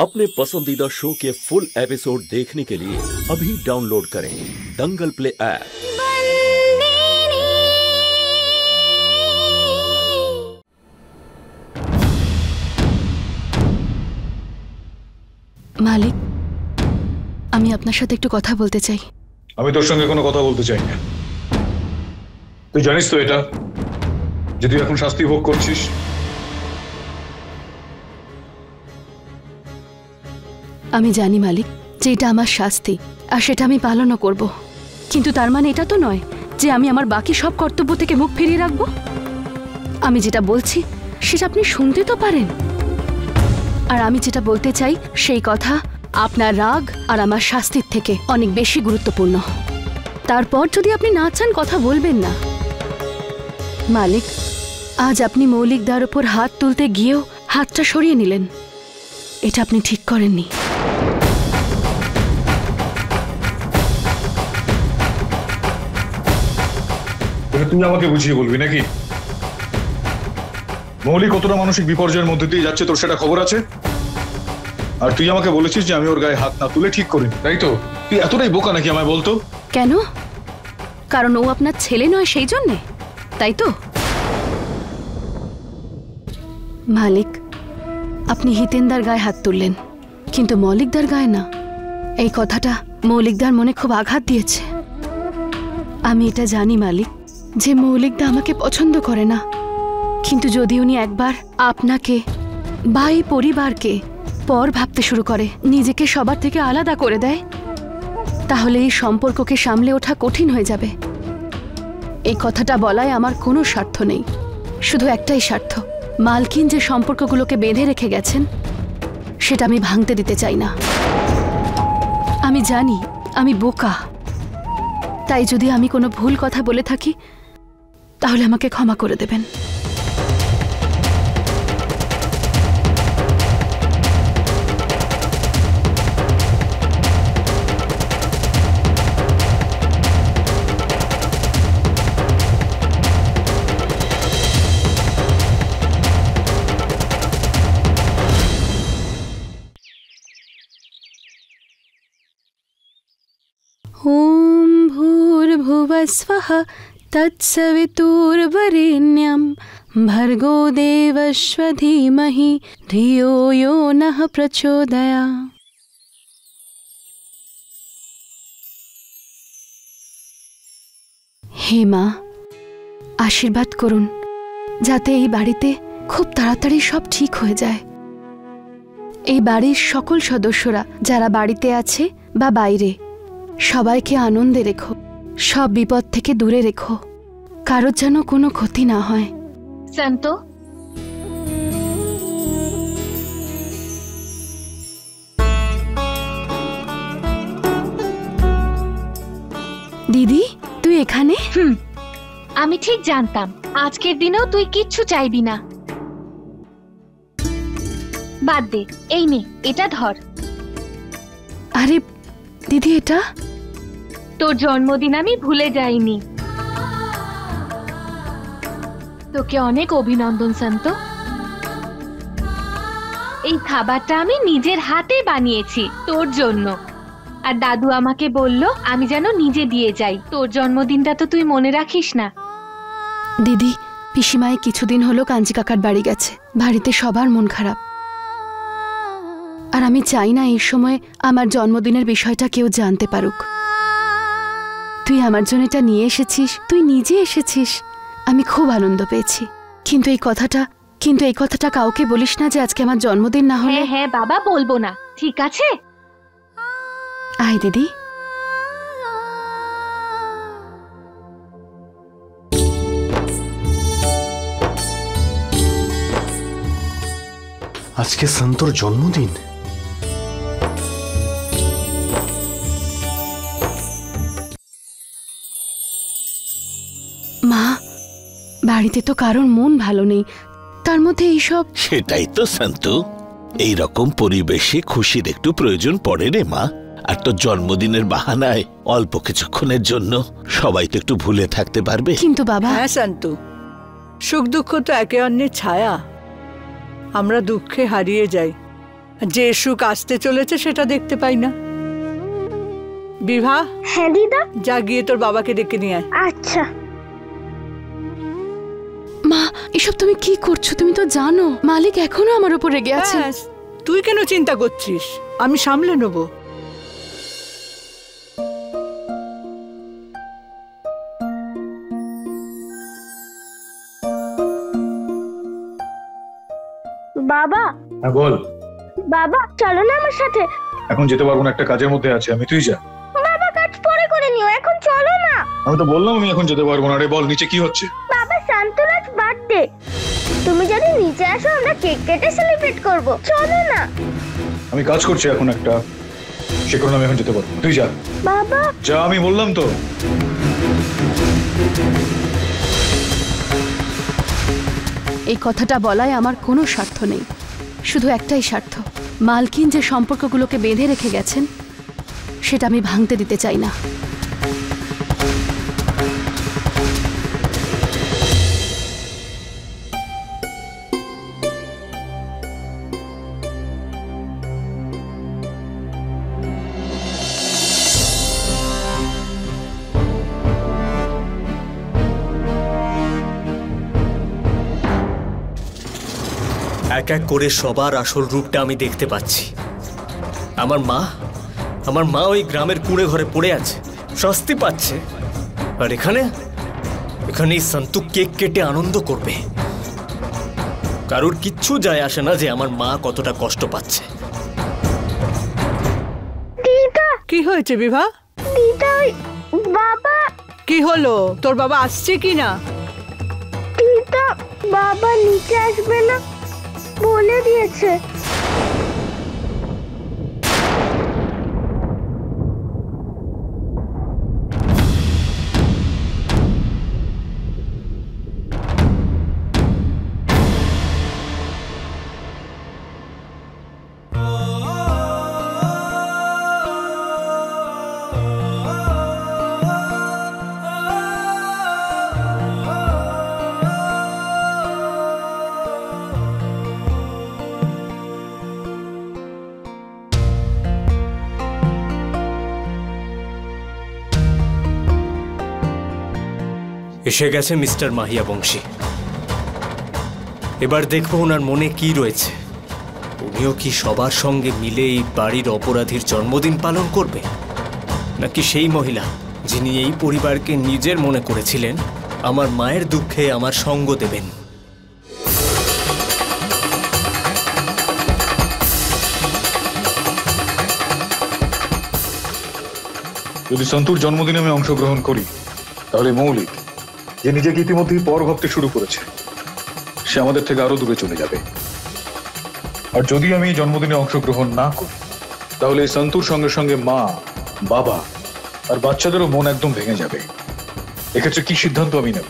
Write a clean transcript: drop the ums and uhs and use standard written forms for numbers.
अपने पसंदीदा शो के फुल एपिसोड देखने के लिए अभी डाउनलोड करें दंगल प्ले ऐप। মালিক, আমি আপনার সাথে একটু কথা বলতে চাই। আমি তোর সঙ্গে কোনো কথা বলতে চাই না। তুই জানিস তো এটা যে তুই এখন শাস্তি ভোগ করছিস। আমি জানি মালিক যে এটা আমার শাস্তি, আর সেটা আমি পালনও করব, কিন্তু তার মানে এটা তো নয় যে আমি আমার বাকি সব কর্তব্য থেকে মুখ ফিরিয়ে রাখবো। আমি যেটা বলছি সেটা আপনি শুনতে তো পারেন। আর আমি যেটা বলতে চাই সেই কথা আপনার রাগ আর আমার শাস্তির থেকে অনেক বেশি গুরুত্বপূর্ণ। তারপর যদি আপনি না চান কথা বলবেন না। মালিক, আজ আপনি মৌলিকদার উপর হাত তুলতে গিয়েও হাতটা সরিয়ে নিলেন। এটা আপনি ঠিক করেননি। তুই আমাকে বুঝিয়ে বলবি নাকি মৌলিক কতটা মানসিক বিপর্যয়ের মধ্যে দিয়ে যাচ্ছে তোর সেটা খবর আছে? আর তুই আমাকে বলেছিস যে আমি ওর গায়ে হাত না তুলে ঠিক করিনি, তাই তো? তুই এতটাই বোকা নাকি আমায় বলতো? কেন? কারণ ও আপনার ছেলে নয় সেই জন্যে, তাই তো? মালিক, আপনি হিতেন্দার গায়ে হাত তুললেন কিন্তু মৌলিকদার গায়ে না। এই কথাটা মৌলিকদার মনে খুব আঘাত দিয়েছে। আমি এটা জানি মালিক যে মৌলিকদা আমাকে পছন্দ করে না, কিন্তু যদি উনি একবার আপনাকে বা এই পরিবারকে পর ভাবতে শুরু করে, নিজেকে সবার থেকে আলাদা করে দেয়, তাহলে এই সম্পর্ককে সামলে ওঠা কঠিন হয়ে যাবে। এই কথাটা বলায় আমার কোনো স্বার্থ নেই, শুধু একটাই স্বার্থ, মালকিন যে সম্পর্কগুলোকে বেঁধে রেখে গেছেন সেটা আমি ভাঙতে দিতে চাই না। আমি জানি আমি বোকা, তাই যদি আমি কোনো ভুল কথা বলে থাকি তাহলে আমাকে ক্ষমা করে দেবেন। ओम भूर्भुवस्वः तत्सवितुर्वरेण्यं भर्गो देवस्य धीमहि धियो यो नः प्रचोदयात्। हे মা, আশীর্বাদ করুন যাতে এই বাড়িতে খুব তাড়াতাড়ি সব ঠিক হয়ে যায়। এই বাড়ির সকল সদস্যরা যারা বাড়িতে আছে বা বাইরে, সবাইকে আনন্দে রেখো, সব বিপদ থেকে দূরে রেখো, কারোর যেন কোনো ক্ষতি না হয়। সন্ত, দিদি তুই এখানে? আমি ঠিক জানতাম আজকের দিনেও তুই কিচ্ছু চাইবি না। বাদ দে, এই নে এটা ধর। আরে দিদি, এটা তোর জন্মদিন আমি ভুলে যাইনি। তোকে অনেক অভিনন্দন সন্ত। এই খাবারটা আমি নিজের হাতে বানিয়েছি তোর জন্য, আর দাদু আমাকে বলল আমি যেন নিজে দিয়ে যাই। তোর জন্মদিনটা তো তুই মনে রাখিস না? দিদি, পিসিমাই কিছুদিন হলো কাঞ্জি কাকার বাড়ি গেছে, বাড়িতে সবার মন খারাপ, আর আমি চাই না এই সময় আমার জন্মদিনের বিষয়টা কেউ জানতে পারুক। তুই আমার জন্য এটা নিয়ে এসেছিস, তুই নিজে এসেছিস, আমি খুব আনন্দ পেয়েছি। কিন্তু এই কথাটা কাউকে বলিস না যে আজকে আমার জন্মদিন না হলে। হ্যাঁ বাবা, বলবো না, ঠিক আছে? আয় দিদি। আজকে সন্তর জন্মদিন। মা, বাড়িতে তো কারোর মন ভালো নেই, তার মধ্যে এইসব। সেটাই তো সন্তু, এইরকম পরিবেশে খুশির একটু প্রয়োজন পড়ে রে মা। আর তোর জন্মদিনের বাহানায় অল্প কিছুক্ষণের জন্য সবাই তো একটু ভুলে থাকতে পারবে। কিন্তু বাবা। হ্যাঁ সন্তু, সুখ দুঃখ তো একে অন্যের ছায়া। আমরা দুঃখে হারিয়ে যাই, যে সুখ আসতে চলেছে সেটা দেখতে পাই না। বিভা। হ্যাঁ দিদা। যা গিয়ে তোর বাবাকে ডেকে নিয়ে আয়। আচ্ছা। মা, এসব তুমি কি করছো? তুমি তো জানো মালিক এখনো আমার উপর রেগে আছে। তুই কেন চিন্তা করছিস? আমি সামলে নেব। বাবা। হ্যাঁ বল। বাবা চলো না আমার সাথে। এখন যেতে পারবো না, একটা কাজের মধ্যে আছে আমি, তুই যা। বাবা কাজ পরে করে নিও, এখন চলো না। আমি তো বললাম আমি এখন যেতে পারবো না। রে বল নিচে কি হচ্ছে? বাবা শান্তর আজ বার্থডে, তুমি যদি নিচে আসো আমরা কেক কেটে সেলিব্রেট করব, চলো না। আমি কাজ করছি এখন একটা, সে কারণে আমি এখন যেতে পারবো। তুই যা। বাবা যা, আমি বললাম তো। এই কথাটা বলায় আমার কোনো স্বার্থ নেই, শুধু একটাই স্বার্থ, মালকিন যে সম্পর্কগুলোকে বেঁধে রেখে গেছেন সেটা আমি ভাঙতে দিতে চাই না। এক এক করে সবার আসল রূপটা আমি দেখতে পাচ্ছি। আমার মা ওই গ্রামের কুঁড়ে ঘরে পড়ে আছে, শাস্তি পাচ্ছে, আর এখানে এই সন্তু কেক কেটে আনন্দ করবে। কারোর কিচ্ছু যায় আসে না যে আমার মা কতটা কষ্ট পাচ্ছে। দিদা। কি হয়েছে বিভা? দিদা বাবা। কি হলো? তোর বাবা আসছে কি না? দিদা বাবা নিচে আসবে না বলে দিয়েছে। এসে গেছে মিস্টার মাহিয়া বংশী। এবার দেখবো ওনার মনে কি রয়েছে। উনিও কি সবার সঙ্গে মিলে এই বাড়ির অপরাধীর জন্মদিন পালন করবে, নাকি সেই মহিলা যিনি এই পরিবারকে নিজের মনে করেছিলেন আমার মায়ের দুঃখে আমার সঙ্গ দেবেন। যদি সন্তুর জন্মদিনে আমি অংশগ্রহণ করি তাহলে মৌলিক, যে নিজেকে ইতিমধ্যেই পর ভাবতে শুরু করেছে, সে আমাদের থেকে আরো দূরে চলে যাবে। আর যদি আমি জন্মদিনে অংশগ্রহণ না করি তাহলে এই সন্তুর সঙ্গে সঙ্গে মা, বাবা আর বাচ্চাদেরও মন একদম ভেঙে যাবে। এক্ষেত্রে কি সিদ্ধান্ত আমি নেব?